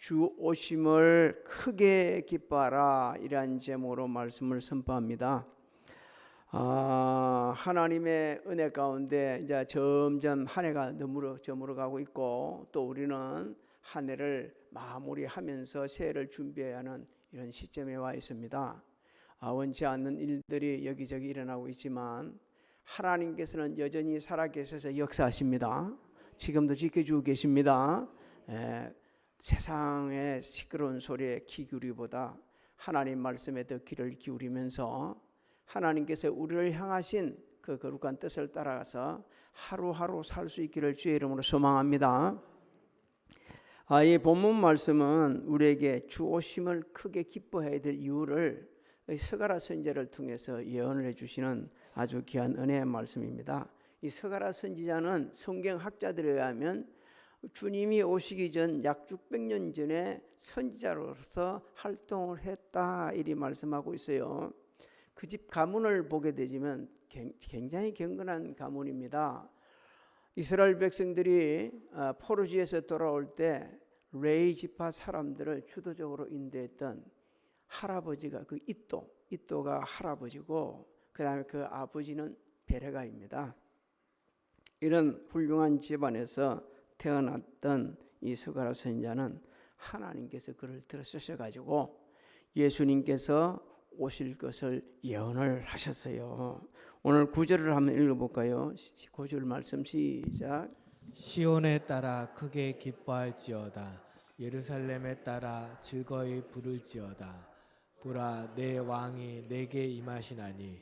주 오심을 크게 기뻐하라 이란 제목으로 말씀을 선포합니다. 하나님의 은혜 가운데 이제 점점 한 해가 저물어가고 있고, 또 우리는 한 해를 마무리하면서 새해를 준비해야 하는 이런 시점에 와 있습니다. 원치 않는 일들이 여기저기 일어나고 있지만 하나님께서는 여전히 살아계셔서 역사하십니다. 지금도 지켜주고 계십니다. 세상의 시끄러운 소리에 귀 기울이기보다 하나님 말씀에 더 귀를 기울이면서 하나님께서 우리를 향하신 그 거룩한 뜻을 따라가서 하루하루 살 수 있기를 주의 이름으로 소망합니다. 이 본문 말씀은 우리에게 주 오심을 크게 기뻐해야 될 이유를 스가랴 선지자를 통해서 예언을 해주시는 아주 귀한 은혜의 말씀입니다. 이 스가랴 선지자는 성경 학자들에 의하면 주님이 오시기 전 약 600년 전에 선지자로서 활동을 했다 이리 말씀하고 있어요. 그 집 가문을 보게 되면 굉장히 경건한 가문입니다. 이스라엘 백성들이 포로지에서 돌아올 때 레위 지파 사람들을 주도적으로 인도했던 할아버지가 그 이또가 할아버지고, 그 다음에 그 아버지는 베레가입니다. 이런 훌륭한 집안에서 태어났던 이 스가랴 선지자는 하나님께서 그를 들어쓰셔가지고 예수님께서 오실 것을 예언을 하셨어요. 오늘 9절을 한번 읽어볼까요? 9절 말씀 시작. 시온에 따라 크게 기뻐할지어다. 예루살렘에 따라 즐거이 부를지어다. 보라, 내 왕이 내게 임하시나니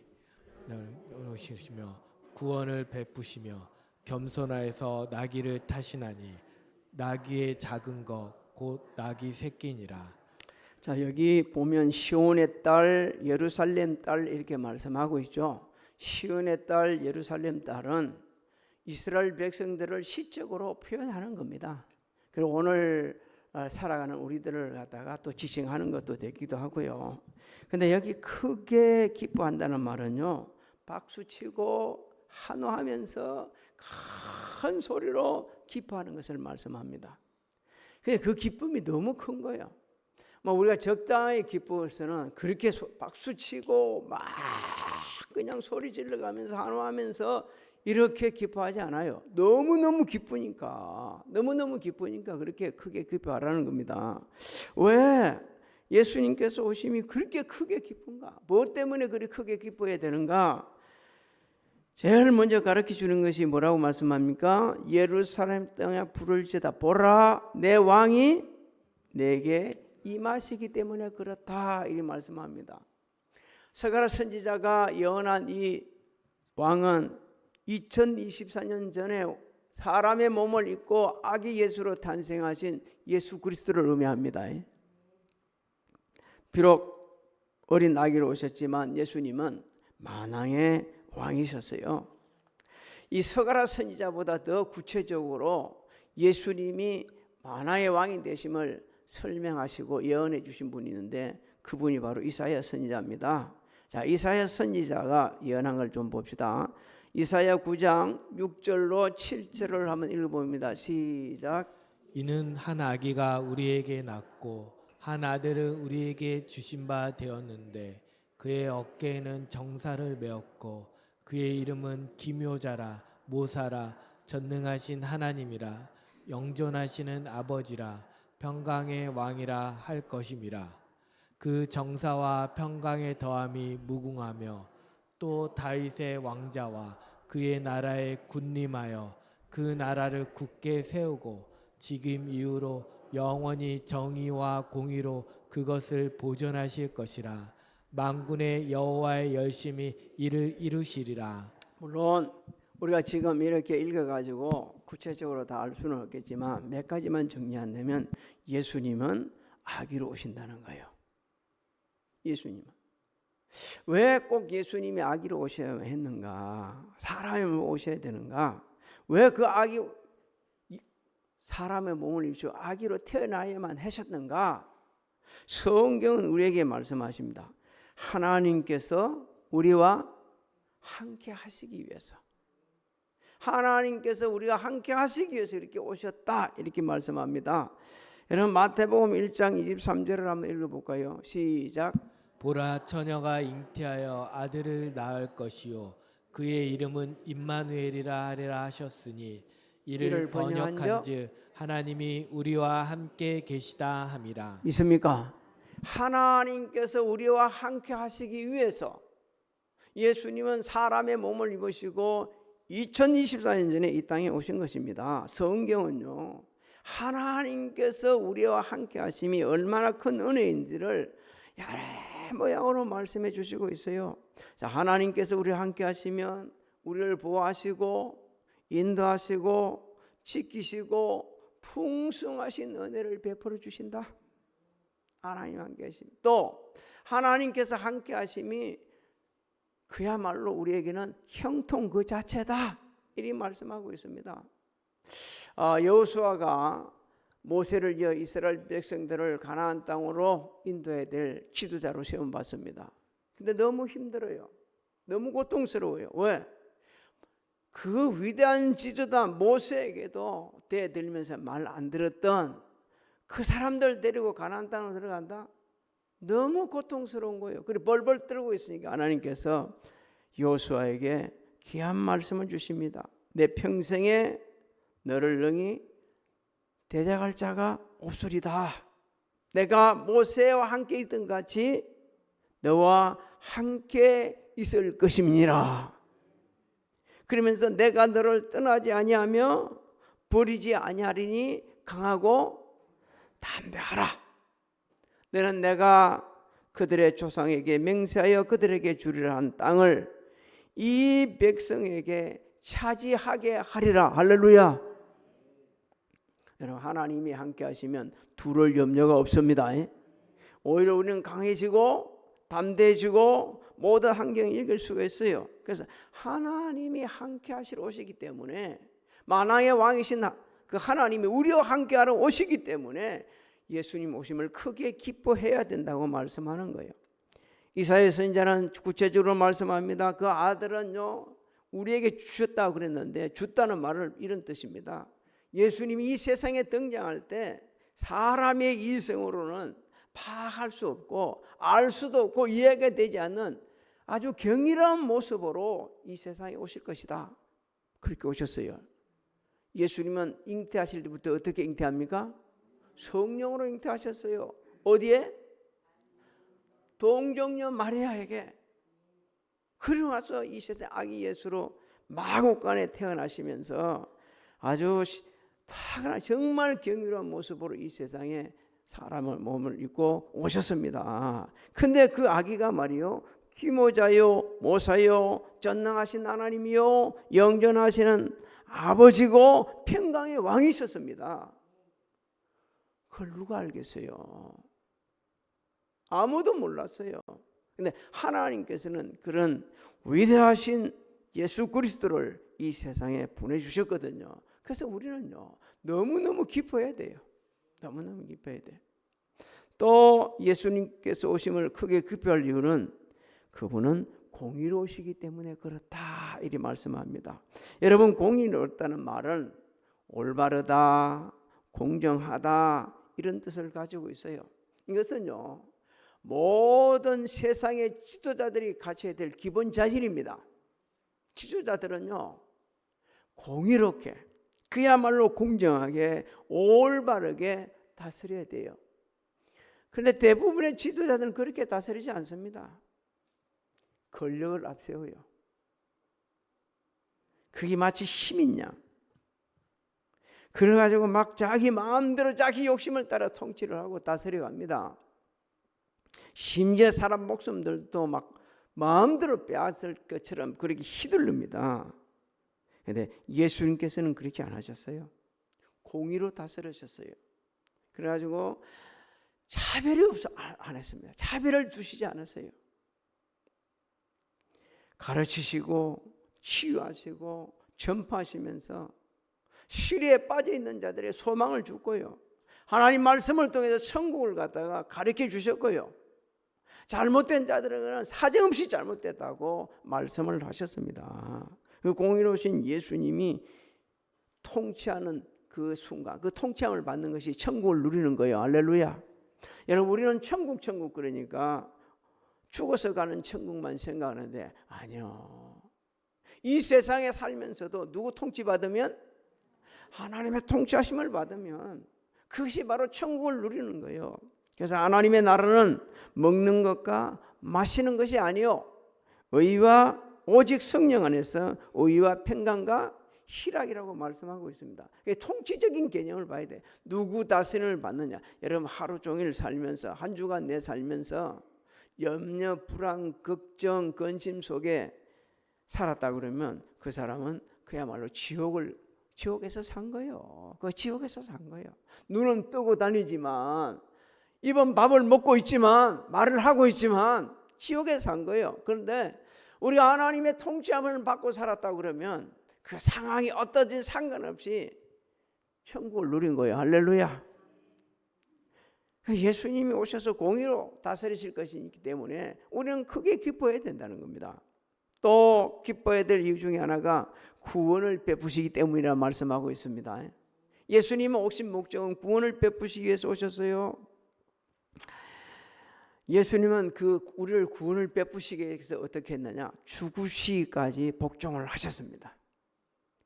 오시며 구원을 베푸시며 겸손하여서 나귀를 타시나니 나귀의 작은 것 곧 나귀 새끼니라. 자, 여기 보면 시온의 딸, 예루살렘 딸 이렇게 말씀하고 있죠. 시온의 딸, 예루살렘 딸은 이스라엘 백성들을 시적으로 표현하는 겁니다. 그리고 오늘 살아가는 우리들을 갖다가 또 지칭하는 것도 되기도 하고요. 근데 여기 크게 기뻐한다는 말은요, 박수치고 환호하면서 큰 소리로 기뻐하는 것을 말씀합니다. 근데 그 기쁨이 너무 큰 거예요. 우리가 적당히 기뻐서는 그렇게 박수치고 막 그냥 소리 질러가면서 환호하면서 이렇게 기뻐하지 않아요. 너무너무 기쁘니까 그렇게 크게 기뻐하라는 겁니다. 왜 예수님께서 오심이 그렇게 크게 기쁜가? 무엇 때문에 그렇게 크게 기뻐해야 되는가? 제일 먼저 가르쳐 주는 것이 뭐라고 말씀합니까? 예루살렘 땅에 부를지어다. 보라, 내 왕이 내게 임하시기 때문에 그렇다 이 말씀합니다. 스가랴 선지자가 예언한 이 왕은 2024년 전에 사람의 몸을 입고 아기 예수로 탄생하신 예수 그리스도를 의미합니다. 비록 어린 아기로 오셨지만 예수님은 만왕의 왕이셨어요. 이 스가랴 선지자보다 더 구체적으로 예수님이 만왕의 왕이 되심을 설명하시고 예언해 주신 분이 있는데 그분이 바로 이사야 선지자입니다. 자, 이사야 선지자가 예언한 걸 좀 봅시다. 이사야 9장 6절로 7절을 한번 읽어봅니다. 시작. 이는 한 아기가 우리에게 낳고 한 아들을 우리에게 주신 바 되었는데 그의 어깨에는 정사를 메었고 그의 이름은 기묘자라 모사라 전능하신 하나님이라 영존하시는 아버지라 평강의 왕이라 할 것임이라. 그 정사와 평강의 더함이 무궁하며 또 다윗의 왕자와 그의 나라에 군림하여 그 나라를 굳게 세우고 지금 이후로 영원히 정의와 공의로 그것을 보존하실 것이라. 만군의 여호와의 열심히 이를 이루시리라. 물론 우리가 지금 이렇게 읽어가지고 구체적으로 다 알 수는 없겠지만 몇 가지만 정리한다면 예수님은 아기로 오신다는 거예요. 예수님은 왜 꼭 예수님이 아기로 오셔야 했는가? 사람의 몸을 오셔야 되는가? 왜 그 아기 사람의 몸을 입시고 아기로 태어나야만 하셨는가? 성경은 우리에게 말씀하십니다. 하나님께서 우리와 함께 하시기 위해서, 하나님께서 우리가 함께 하시기 위해서 이렇게 오셨다 이렇게 말씀합니다. 여러분 마태복음 1장 23절을 한번 읽어볼까요? 시작. 보라, 처녀가 잉태하여 아들을 낳을 것이요 그의 이름은 임마누엘이라 하리라 하셨으니 이를 이를 번역한즉 번역한즉 하나님이 우리와 함께 계시다 함이라. 믿습니까? 하나님께서 우리와 함께 하시기 위해서 예수님은 사람의 몸을 입으시고 2024년 전에 이 땅에 오신 것입니다. 성경은요, 하나님께서 우리와 함께 하심이 얼마나 큰 은혜인지를 여러 모양으로 말씀해 주시고 있어요. 자, 하나님께서 우리와 함께 하시면 우리를 보호하시고 인도하시고 지키시고 풍성하신 은혜를 베풀어 주신다. 하나님 함께 하심. 또 하나님께서 함께 하심이 그야말로 우리에게는 형통 그 자체다. 이리 말씀하고 있습니다. 여호수아가 모세를 이어 이스라엘 백성들을 가나안 땅으로 인도해야 될 지도자로 세움 받습니다. 근데 너무 힘들어요. 너무 고통스러워요. 왜? 그 위대한 지도자 모세에게도 대들면서 말 안 들었던 그 사람들 데리고 가나안 땅으로 들어간다? 너무 고통스러운 거예요. 그리고 벌벌 떨고 있으니까 하나님께서 여호수아에게 귀한 말씀을 주십니다. 내 평생에 너를 능히 대적할 자가 없으리다. 내가 모세와 함께 있던 같이 너와 함께 있을 것임니라. 그러면서 내가 너를 떠나지 아니하며 버리지 아니하리니 강하고 담대하라. 너는 내가 그들의 조상에게 맹세하여 그들에게 주리라 한 땅을 이 백성에게 차지하게 하리라. 할렐루야. 여러분, 하나님이 함께 하시면 두려울 염려가 없습니다. 오히려 우리는 강해지고 담대해지고 모든 환경을 이길 수가 있어요. 그래서 하나님이 함께 하시러 오시기 때문에, 만왕의 왕이신 그 하나님이 우리와 함께하러 오시기 때문에 예수님 오심을 크게 기뻐해야 된다고 말씀하는 거예요. 이사야 선지자는 구체적으로 말씀합니다. 그 아들은요, 우리에게 주셨다고 그랬는데, 줬다는 말은 이런 뜻입니다. 예수님이 이 세상에 등장할 때 사람의 이성으로는 파악할 수 없고 알 수도 없고 이해가 되지 않는 아주 경이로운 모습으로 이 세상에 오실 것이다. 그렇게 오셨어요. 예수님은 잉태하실 때부터 어떻게 잉태합니까? 성령으로 잉태하셨어요. 어디에? 동정녀 마리아에게. 그리고 와서 이 세상 아기 예수로 마국간에 태어나시면서 아주 정말 경이로운 모습으로 이 세상에 사람의 몸을 입고 오셨습니다. 근데 그 아기가 말이요, 기모자요, 모사요, 전능하신 하나님이요, 영전하시는 아버지고 평강의 왕이셨습니다. 그걸 누가 알겠어요? 아무도 몰랐어요. 근데 하나님께서는 그런 위대하신 예수 그리스도를 이 세상에 보내주셨거든요. 그래서 우리는요, 너무너무 기뻐해야 돼요. 너무너무 기뻐해야 돼요. 또 예수님께서 오심을 크게 기뻐할 이유는 그분은 공의로우시기 때문에 그렇다, 이리 말씀합니다. 여러분, 공의롭다는 말은 올바르다, 공정하다, 이런 뜻을 가지고 있어요. 이것은요, 모든 세상의 지도자들이 갖춰야 될 기본 자질입니다. 지도자들은요, 공의롭게, 그야말로 공정하게, 올바르게 다스려야 돼요. 그런데 대부분의 지도자들은 그렇게 다스리지 않습니다. 권력을 앞세워요. 그게 마치 힘인 양. 그래가지고 막 자기 마음대로 자기 욕심을 따라 통치를 하고 다스려갑니다. 심지어 사람 목숨들도 막 마음대로 빼앗을 것처럼 그렇게 휘둘릅니다. 그런데 예수님께서는 그렇게 안 하셨어요. 공의로 다스리셨어요. 그래가지고 차별이 안 했습니다. 차별을 두시지 않았어요. 가르치시고 치유하시고 전파하시면서 시리에 빠져 있는 자들의 소망을 줬고요. 하나님 말씀을 통해서 천국을 갖다가 가르쳐 주셨고요. 잘못된 자들에게는 사정없이 잘못됐다고 말씀을 하셨습니다. 그 공의로우신 예수님이 통치하는 그 순간, 그 통치함을 받는 것이 천국을 누리는 거예요. 할렐루야. 여러분, 우리는 천국 그러니까 죽어서 가는 천국만 생각하는데 아니요. 이 세상에 살면서도 누구 통치받으면, 하나님의 통치하심을 받으면 그것이 바로 천국을 누리는 거예요. 그래서 하나님의 나라는 먹는 것과 마시는 것이 아니요, 의와 오직 성령 안에서 의와 평강과 희락이라고 말씀하고 있습니다. 통치적인 개념을 봐야 돼. 누구 다스림을 받느냐. 여러분, 하루 종일 살면서, 한 주간 내 살면서 염려, 불안, 걱정, 근심 속에 살았다 그러면 그 사람은 그야말로 지옥에서 산 거예요. 그 지옥에서 산 거예요. 눈은 뜨고 다니지만, 입은 밥을 먹고 있지만, 말을 하고 있지만 지옥에 산 거예요. 그런데 우리 하나님의 통치함을 받고 살았다 그러면 그 상황이 어떠든 상관없이 천국을 누린 거예요. 할렐루야. 예수님이 오셔서 공의로 다스리실 것이기 때문에 우리는 크게 기뻐해야 된다는 겁니다. 또 기뻐해야 될 이유 중에 하나가 구원을 베푸시기 때문이라 말씀하고 있습니다. 예수님은 오신 목적은 구원을 베푸시기 위해서 오셨어요. 예수님은 우리를 구원을 베푸시기 위해서 어떻게 했느냐, 죽으시기까지 복종을 하셨습니다.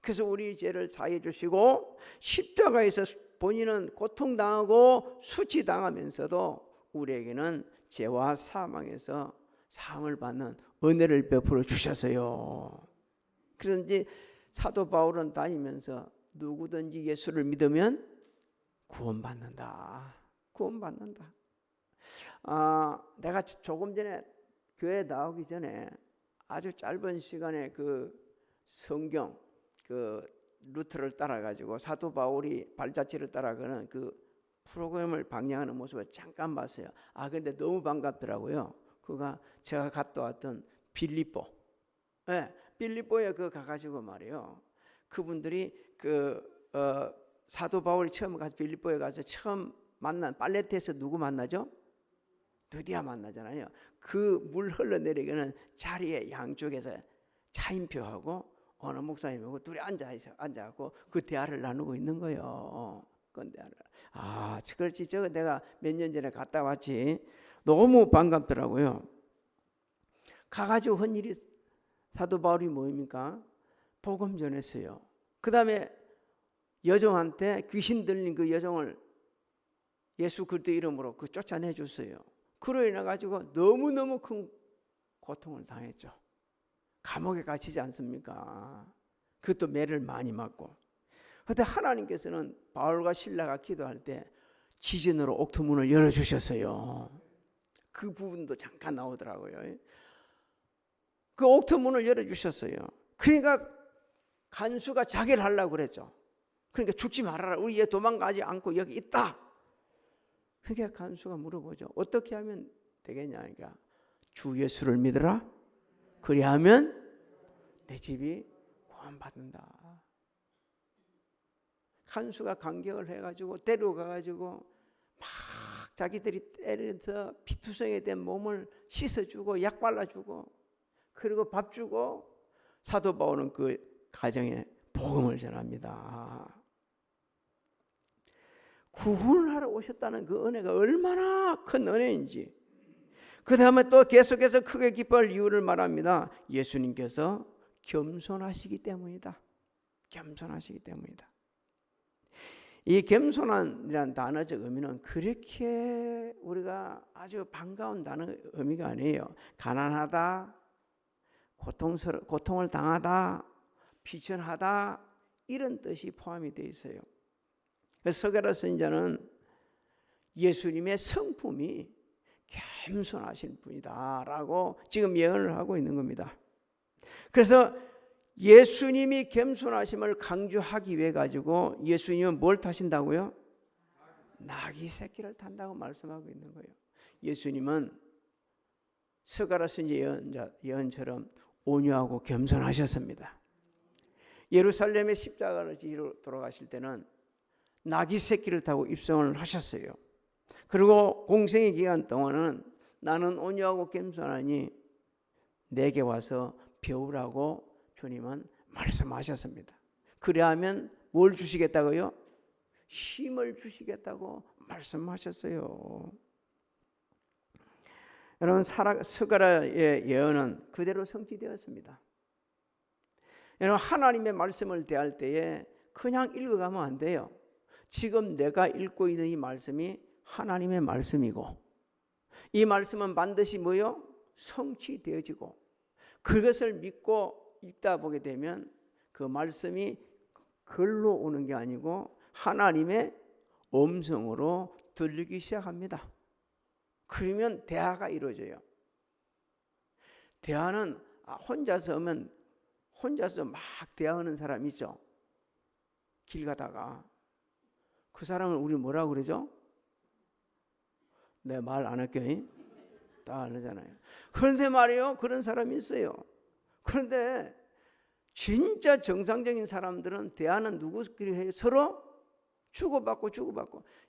그래서 우리 죄를 사해 주시고 십자가에서 본인은 고통당하고 수치당하면서도 우리에게는 죄와 사망에서 사함을 받는 은혜를 베풀어 주셨어요. 그런지 사도 바울은 다니면서 누구든지 예수를 믿으면 구원받는다. 구원받는다. 내가 조금 전에 교회 나오기 전에 아주 짧은 시간에 그 성경, 그 루트를 따라가지고 사도 바울이 발자취를 따라가는 그 프로그램을 방영하는 모습을 잠깐 봤어요. 근데 너무 반갑더라고요. 그가 제가 갔다 왔던 빌립보, 빌립보에 가가지고 말이에요. 그분들이 사도 바울이 처음 가서 빌립보에 가서 처음 만난 팔레트에서 누구 만나죠? 드디어 만나잖아요. 그 물 흘러내리는 자리에 양쪽에서 차인표하고 어느 목사님하고 둘이 앉아갖고 그 대화를 나누고 있는 거예요. 그렇지. 저거 내가 몇 년 전에 갔다 왔지. 너무 반갑더라고요. 가가지고 한 일이, 사도 바울이 뭐입니까? 복음 전했어요. 그 다음에 여종한테 귀신 들린 그 여종을 예수 그리스도 이름으로 쫓아내줬어요. 그로 인해 가지고 너무너무 큰 고통을 당했죠. 감옥에 갇히지 않습니까? 그것도 매를 많이 맞고. 그런데 하나님께서는 바울과 실라가 기도할 때 지진으로 옥토문을 열어주셨어요. 그 부분도 잠깐 나오더라고요. 그 옥토문을 열어주셨어요. 그러니까 간수가 자기를 하려고 그랬죠. 그러니까 죽지 말아라. 우리 얘 도망가지 않고 여기 있다. 그게 간수가 물어보죠. 어떻게 하면 되겠냐. 그러니까 주 예수를 믿으라. 그리하면 내 집이 구원받는다. 간수가 간격을 해가지고 데려가가지고 막 자기들이 때려서 피투성이 된 몸을 씻어주고 약 발라주고 그리고 밥 주고 사도 바울은 그 가정에 복음을 전합니다. 구원하러 오셨다는 그 은혜가 얼마나 큰 은혜인지. 그 다음에 또 계속해서 크게 기뻐할 이유를 말합니다. 예수님께서 겸손하시기 때문이다. 겸손하시기 때문이다. 이 겸손한이라는 단어적 의미는 그렇게 우리가 아주 반가운 단어 의미가 아니에요. 가난하다, 고통을 당하다, 비천하다 이런 뜻이 포함이 되어 있어요. 그래서 서가랴 선지자는 예수님의 성품이 겸손하신 분이다라고 지금 예언을 하고 있는 겁니다. 그래서 예수님이 겸손하심을 강조하기 위해 가지고 예수님은 뭘 타신다고요? 나귀 새끼를 탄다고 말씀하고 있는 거예요. 예수님은 서가랴 선지자 예언처럼 온유하고 겸손하셨습니다. 예루살렘의 십자가를 지러 돌아가실 때는 나귀 새끼를 타고 입성을 하셨어요. 그리고 공생의 기간 동안은 나는 온유하고 겸손하니 내게 와서 배우라고 주님은 말씀하셨습니다. 그래야면 뭘 주시겠다고요? 힘을 주시겠다고 말씀하셨어요. 여러분, 스가랴의 예언은 그대로 성취되었습니다. 여러분, 하나님의 말씀을 대할 때에 그냥 읽어가면 안 돼요. 지금 내가 읽고 있는 이 말씀이 하나님의 말씀이고, 이 말씀은 반드시 뭐요? 성취되어지고, 그것을 믿고 읽다 보게 되면 그 말씀이 글로 오는 게 아니고 하나님의 음성으로 들리기 시작합니다. 그러면 대화가 이루어져요. 대화는 혼자서 하면 혼자서 막 대화하는 사람 있죠. 길 가다가 그 사람을 우리 뭐라고 그러죠? 내 말 안 할게. 다 그러잖아요. 그런데 말이에요, 그런 사람이 있어요. 그런데 진짜 정상적인 사람들은 대화는 누구끼리 해요? 서로 주고받고.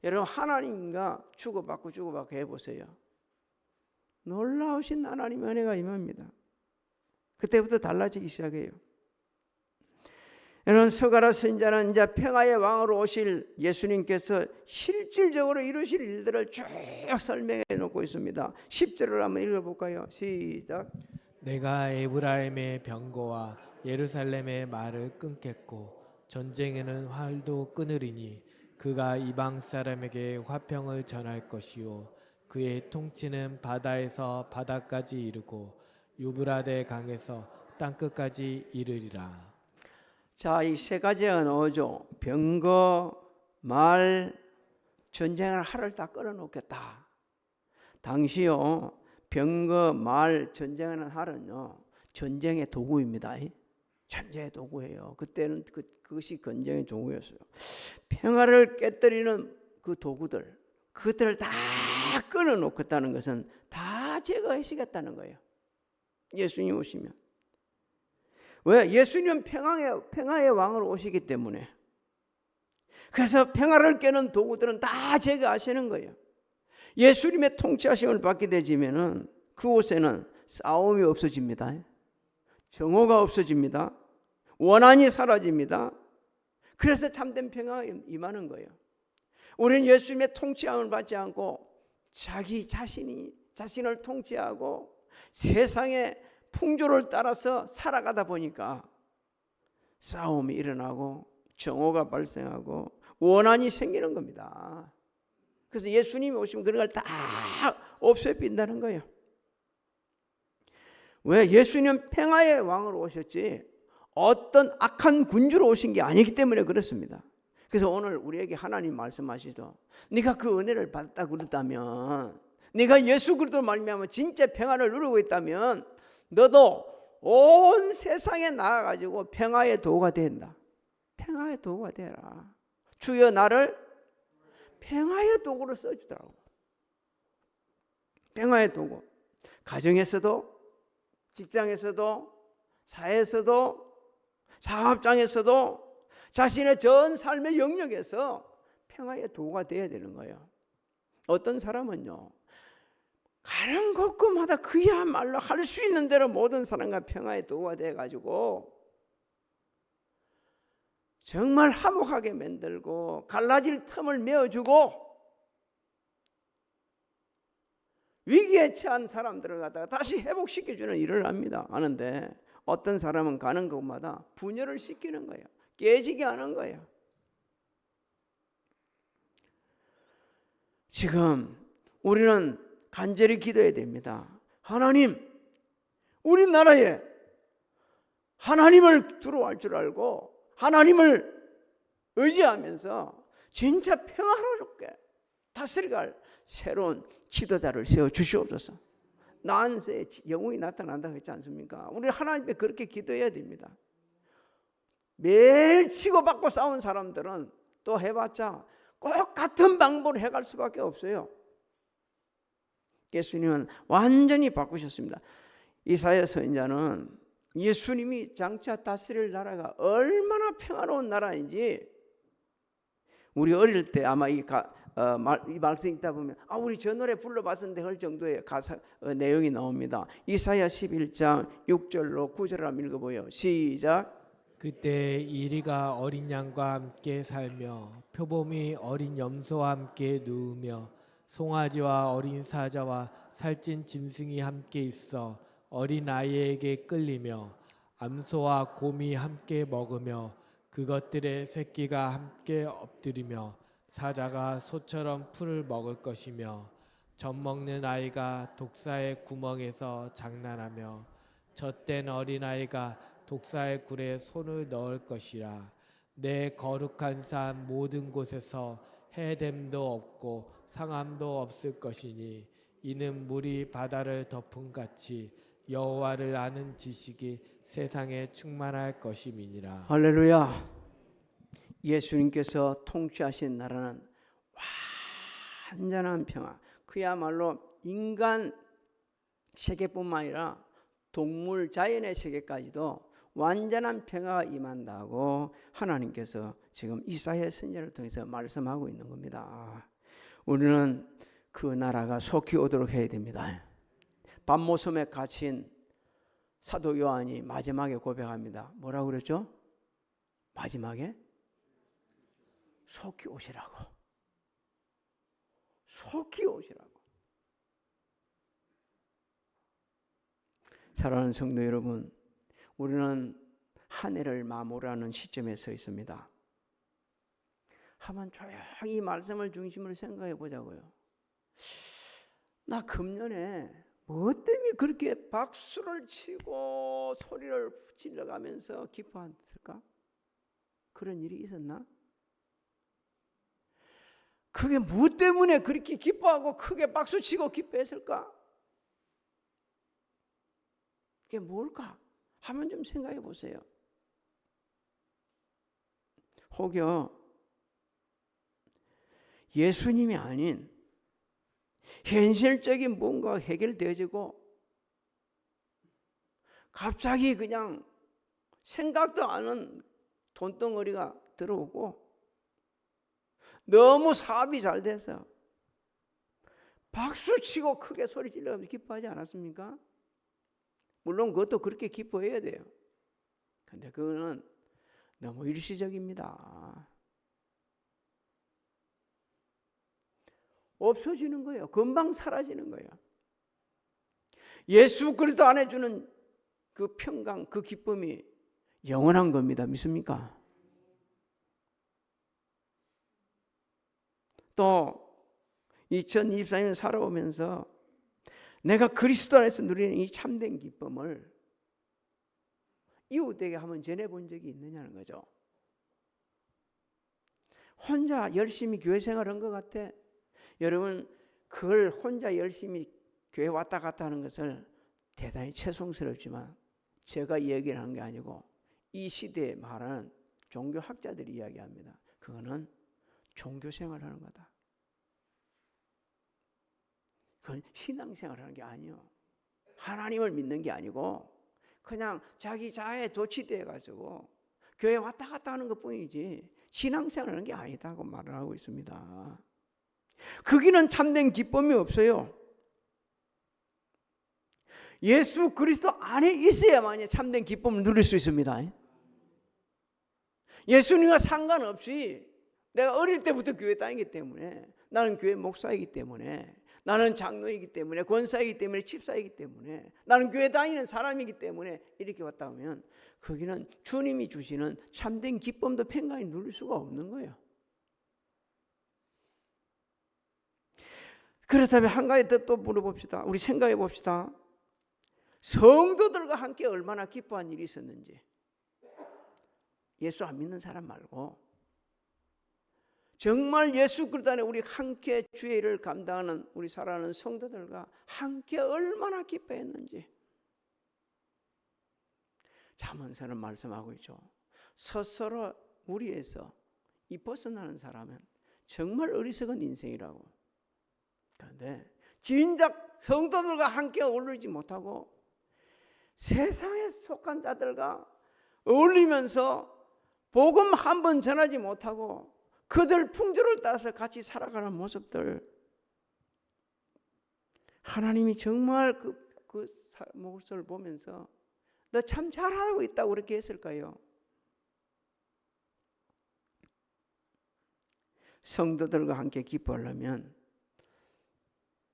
여러분, 하나님과 주고받고 해보세요. 놀라우신 하나님의 은혜가 임합니다. 그때부터 달라지기 시작해요. 여러분, 스가랴 선지자는 이제 평화의 왕으로 오실 예수님께서 실질적으로 이루실 일들을 쭉 설명해 놓고 있습니다. 10절을 한번 읽어볼까요? 시작. 내가 에브라임의 병거와 예루살렘의 말을 끊겠고 전쟁에는 활도 끊으리니 그가 이방 사람에게 화평을 전할 것이요 그의 통치는 바다에서 바다까지 이르고 유브라데 강에서 땅끝까지 이르리라. 자, 이 세 가지가 나오죠. 병거, 말, 전쟁을 하를 다 끌어놓겠다. 당시요, 병거, 말, 전쟁하는 할은요, 전쟁의 도구입니다. 전쟁의 도구예요. 그때는 그것이 전쟁의 도구였어요. 평화를 깨뜨리는 그 도구들, 그것들을 다 끊어놓겠다는 것은 다 제거하시겠다는 거예요. 예수님 오시면. 왜? 예수님은 평화의 왕으로 오시기 때문에. 그래서 평화를 깨는 도구들은 다 제거하시는 거예요. 예수님의 통치하심을 받게 되지면은 그곳에는 싸움이 없어집니다. 정오가 없어집니다. 원한이 사라집니다. 그래서 참된 평화가 임하는 거예요. 우리는 예수님의 통치함을 받지 않고 자기 자신을 통치하고 세상의 풍조를 따라서 살아가다 보니까 싸움이 일어나고 정오가 발생하고 원한이 생기는 겁니다. 그래서 예수님이 오시면 그런 걸 다 없애빈다는 거예요. 왜? 예수님은 평화의 왕으로 오셨지 어떤 악한 군주로 오신 게 아니기 때문에 그렇습니다. 그래서 오늘 우리에게 하나님 말씀하시죠. 네가 그 은혜를 받았다 그랬다면, 네가 예수 그리스도 말미암아 진짜 평화를 누리고 있다면 너도 온 세상에 나가가지고 평화의 도구가 된다. 평화의 도구가 되라. 주여 나를 평화의 도구로 써주더라고. 평화의 도구. 가정에서도, 직장에서도, 사회에서도, 사업장에서도 자신의 전 삶의 영역에서 평화의 도구가 되어야 되는 거예요. 어떤 사람은요, 가는 곳곳마다 그야말로 할 수 있는 대로 모든 사람과 평화의 도구가 되어가지고 정말 화목하게 만들고 갈라질 틈을 메워주고 위기에 처한 사람들을 갖다가 다시 회복시켜주는 일을 합니다. 하는데 어떤 사람은 가는 곳마다 분열을 시키는 거예요. 깨지게 하는 거예요. 지금 우리는 간절히 기도해야 됩니다. 하나님, 우리나라에 하나님을 두려워할 줄 알고 하나님을 의지하면서 진짜 평화롭게 다스려갈 새로운 지도자를 세워주시옵소서. 난세에 영웅이 나타난다고 했지 않습니까? 우리 하나님께 그렇게 기도해야 됩니다. 매일 치고받고 싸운 사람들은 또 해봤자 꼭 같은 방법으로 해갈 수밖에 없어요. 예수님은 완전히 바꾸셨습니다. 이사야 선지자는 예수님이 장차 다스릴 나라가 얼마나 평화로운 나라인지 우리 어릴 때 아마 이 말씀 읽다 보면 우리 저 노래 불러봤었는데 할 정도의 가사 내용이 나옵니다. 이사야 11장 6절로 9절을 한번 읽어보요. 시작. 그때 이리가 어린 양과 함께 살며 표범이 어린 염소와 함께 누우며 송아지와 어린 사자와 살찐 짐승이 함께 있어 어린 아이에게 끌리며 암소와 곰이 함께 먹으며 그것들의 새끼가 함께 엎드리며 사자가 소처럼 풀을 먹을 것이며 젖 먹는 아이가 독사의 구멍에서 장난하며 젖된 어린아이가 독사의 굴에 손을 넣을 것이라. 내 거룩한 산 모든 곳에서 해됨도 없고 상함도 없을 것이니 이는 물이 바다를 덮은 같이 여호와를 아는 지식이 세상에 충만할 것임이니라. 할렐루야. 예수님께서 통치하신 나라는 완전한 평화, 그야말로 인간 세계뿐만 아니라 동물 자연의 세계까지도 완전한 평화가 임한다고 하나님께서 지금 이사야 선지자를 통해서 말씀하고 있는 겁니다. 우리는 그 나라가 속히 오도록 해야 됩니다. 밤모섬에 갇힌 사도 요한이 마지막에 고백합니다. 뭐라고 그랬죠? 마지막에 속히 오시라고. 속히 오시라고. 사랑하는 성도 여러분, 우리는 한 해를 마무리하는 시점에 서 있습니다. 한번 조용히 말씀을 중심으로 생각해 보자고요. 나 금년에 뭐 때문에 그렇게 박수를 치고 소리를 질러가면서 기뻐했을까? 그런 일이 있었나? 그게 뭐 때문에 그렇게 기뻐하고 크게 박수치고 기뻐했을까? 그게 뭘까? 한번 좀 생각해 보세요. 혹여 예수님이 아닌 현실적인 뭔가 해결되어지고 갑자기 그냥 생각도 않은 돈덩어리가 들어오고 너무 사업이 잘 돼서 박수치고 크게 소리 질러가면서 기뻐하지 않았습니까? 물론 그것도 그렇게 기뻐해야 돼요. 근데 그거는 너무 일시적입니다. 없어지는 거예요. 금방 사라지는 거예요. 예수 그리스도 안에 주는 그 평강, 그 기쁨이 영원한 겁니다. 믿습니까? 또 2024년 살아오면서 내가 그리스도 안에서 누리는 이 참된 기쁨을 이웃에게 한번 전해본 적이 있느냐는 거죠. 혼자 열심히 교회 생활한 것 같아. 여러분, 그걸 혼자 열심히 교회 왔다 갔다 하는 것을 대단히 죄송스럽지만 제가 이야기를 한 게 아니고 이 시대에 말하는 종교학자들이 이야기합니다. 그거는 종교 생활하는 거다. 그건 신앙생활 하는 게 아니에요. 하나님을 믿는 게 아니고 그냥 자기 자아에 도취되어 가지고 교회 왔다 갔다 하는 것뿐이지 신앙생활 하는 게 아니다고 말을 하고 있습니다. 거기는 참된 기쁨이 없어요. 예수 그리스도 안에 있어야만 참된 기쁨을 누릴 수 있습니다. 예수님과 상관없이 내가 어릴 때부터 교회 다니기 때문에, 나는 교회 목사이기 때문에, 나는 장로이기 때문에, 권사이기 때문에, 집사이기 때문에, 나는 교회 다니는 사람이기 때문에 이렇게 왔다 하면 거기는 주님이 주시는 참된 기쁨도 평강히 누릴 수가 없는 거예요. 그렇다면 한 가지 더 물어봅시다. 우리 생각해 봅시다. 성도들과 함께 얼마나 기뻐한 일이 있었는지. 예수 안 믿는 사람 말고 정말 예수 그리스도 안에 우리 함께 주의 일을 감당하는 우리 사랑하는 성도들과 함께 얼마나 기뻐했는지. 잠언서는 말씀하고 있죠. 스스로 무리해서 이 벗어나는 사람은 정말 어리석은 인생이라고. 그런데 진작 성도들과 함께 어울리지 못하고 세상에 속한 자들과 어울리면서 복음 한 번 전하지 못하고 그들 풍조를 따라서 같이 살아가는 모습들, 하나님이 정말 그 모습을 보면서 너 참 잘하고 있다고 그렇게 했을까요? 성도들과 함께 기뻐하려면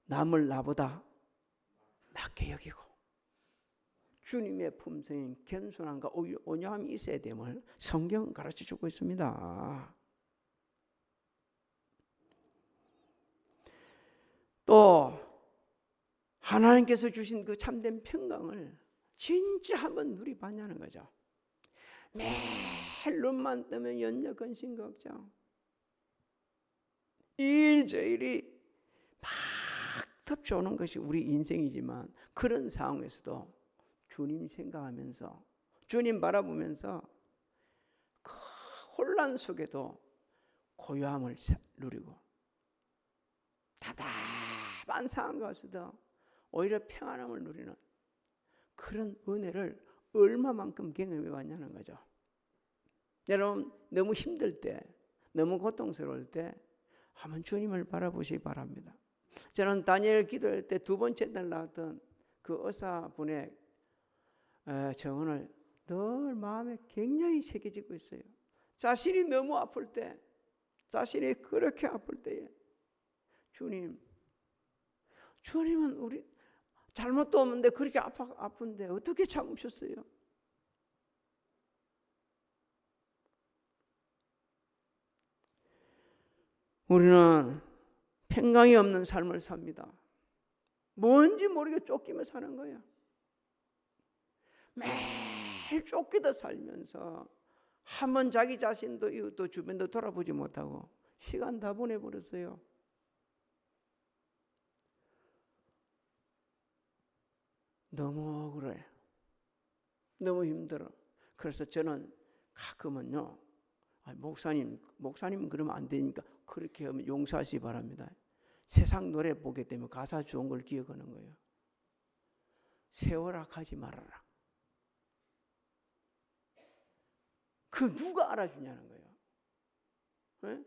남을 나보다 낮게 여기고 주님의 품성인 겸손함과 온유함이 있어야 됨을 성경은 가르쳐주고 있습니다. 또 하나님께서 주신 그 참된 평강을 진짜 한번 누리봤냐는 거죠. 매일 눈만 뜨면 염려, 근심, 걱정, 일저일이 막 덮쳐오는 것이 우리 인생이지만 그런 상황에서도 주님 생각하면서 주님 바라보면서 그 혼란 속에도 고요함을 누리고 답답한 상황 가서도 오히려 평안함을 누리는 그런 은혜를 얼마만큼 경험해 봤냐는 거죠. 여러분 너무 힘들 때, 너무 고통스러울 때 한번 주님을 바라보시기 바랍니다. 저는 다니엘 기도할 때 두 번째 날 나왔던 그 의사분의 정언을 늘 마음에 굉장히 새겨지고 있어요. 자신이 너무 아플 때, 자신이 그렇게 아플 때에 주님은 우리 잘못도 없는데 그렇게 아픈데 어떻게 참으셨어요? 우리는 평강이 없는 삶을 삽니다. 뭔지 모르게 쫓기며 사는 거예요. 매일 쫓기다 살면서 한번 자기 자신도 이웃도 주변도 돌아보지 못하고 시간 다 보내버렸어요. 너무 억울해. 너무 힘들어. 그래서 저는 가끔은요, 목사님 그러면 안 되니까 그렇게 하면 용서하시기 바랍니다. 세상 노래 보게 되면 가사 좋은 걸 기억하는 거예요. 세워라 하지 말아라. 그 누가 알아주냐는 거예요. 네?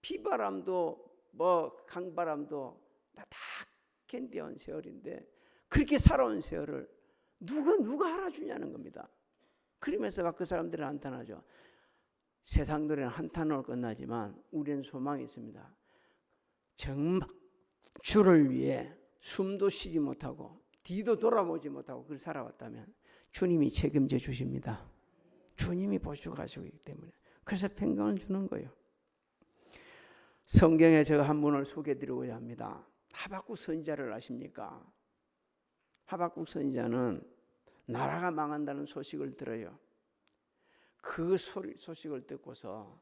비바람도 강바람도 다 견뎌온 세월인데 그렇게 살아온 세월을 누가 알아주냐는 겁니다. 그러면서 그 사람들은 한탄하죠. 세상 노래는 한탄으로 끝나지만 우리는 소망이 있습니다. 정말 주를 위해 숨도 쉬지 못하고 뒤도 돌아보지 못하고 그걸 살아왔다면 주님이 책임져 주십니다. 주님이 보시고 가시기 때문에. 그래서 평강을 주는 거예요. 성경에 제가 한 분을 소개해드리고자 합니다. 하박국 선지자를 아십니까? 하박국 선지자는 나라가 망한다는 소식을 들어요. 그 소식을 듣고서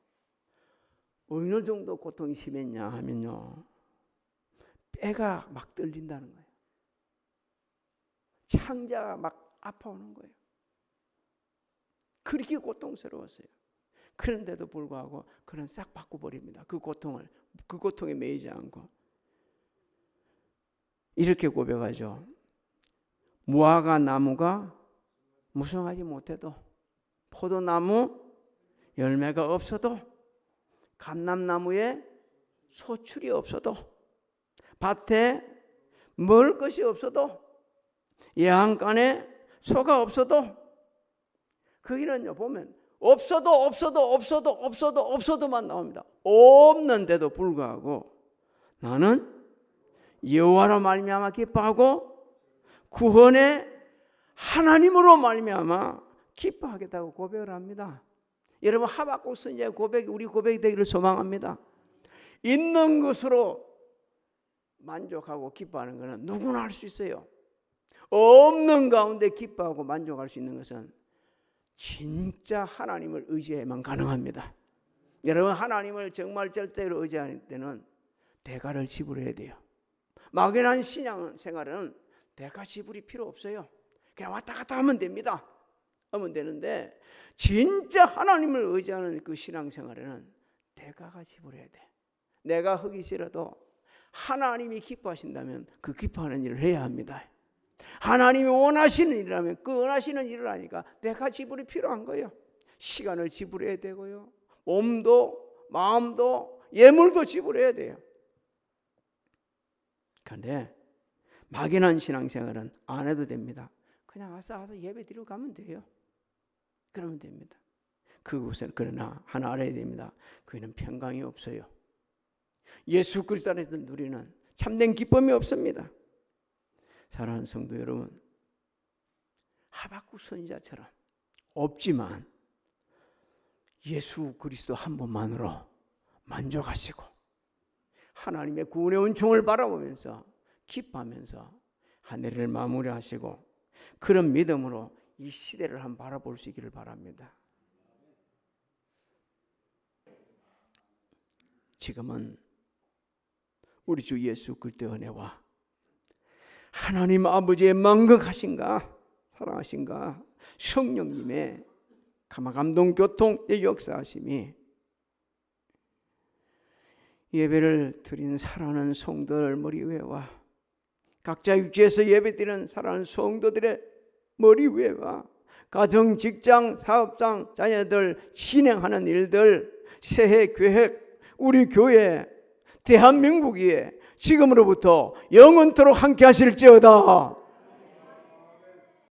어느 정도 고통이 심했냐 하면요, 뼈가 막 떨린다는 거예요. 창자가 막 아파오는 거예요. 그렇게 고통스러웠어요. 그런데도 불구하고 그는 싹 바꿔버립니다. 그 고통에 매이지 않고 이렇게 고백하죠. 무화과 나무가 무성하지 못해도, 포도나무 열매가 없어도, 감람나무에 소출이 없어도, 밭에 먹을 것이 없어도, 예한간에 소가 없어도, 거기는요 보면 없어도만 나옵니다. 없는데도 불구하고 나는 여호와로 말미암아 기뻐하고 구원의 하나님으로 말미암아 기뻐하겠다고 고백을 합니다. 여러분 하박국 선지자의 고백이 우리 고백이 되기를 소망합니다. 있는 것으로 만족하고 기뻐하는 것은 누구나 할 수 있어요. 없는 가운데 기뻐하고 만족할 수 있는 것은 진짜 하나님을 의지해야만 가능합니다. 여러분 하나님을 정말 절대로 의지할 때는 대가를 지불해야 돼요. 막연한 신앙 생활은 대가 지불이 필요 없어요. 그냥 왔다 갔다 하면 됩니다. 하면 되는데 진짜 하나님을 의지하는 그 신앙 생활에는 대가가 지불해야 돼. 내가 하기 싫어도 하나님이 기뻐하신다면 그 기뻐하는 일을 해야 합니다. 하나님이 원하시는 일이라면 그 원하시는 일을 하니까 대가 지불이 필요한 거예요. 시간을 지불해야 되고요. 몸도 마음도 예물도 지불해야 돼요. 그런데 막연한 신앙생활은 안 해도 됩니다. 그냥 와서 예배 드리고 가면 돼요. 그러면 됩니다. 그곳은 그러나 하나 알아야 됩니다. 그에는 평강이 없어요. 예수 그리스도 안에서 누리는 참된 기쁨이 없습니다. 사랑하는 성도 여러분, 하박국 선지자처럼 없지만 예수 그리스도 한 분만으로 만족하시고 하나님의 구원의 은총을 바라보면서 기뻐하면서 한 해를 마무리하시고 그런 믿음으로 이 시대를 한번 바라볼 수 있기를 바랍니다. 지금은 우리 주 예수 그리스도의 은혜와 하나님 아버지의 만극하신가 사랑하신가 성령님의 감화감동 교통의 역사하심이 예배를 드린 사랑하는 성도들 머리 위에와 각자 육지에서 예배드리는 사랑하는 성도들의 머리 위에와 가정, 직장, 사업장, 자녀들 진행하는 일들, 새해 계획, 우리 교회, 대한민국 위에 지금으로부터 영원토록 함께 하실지어다.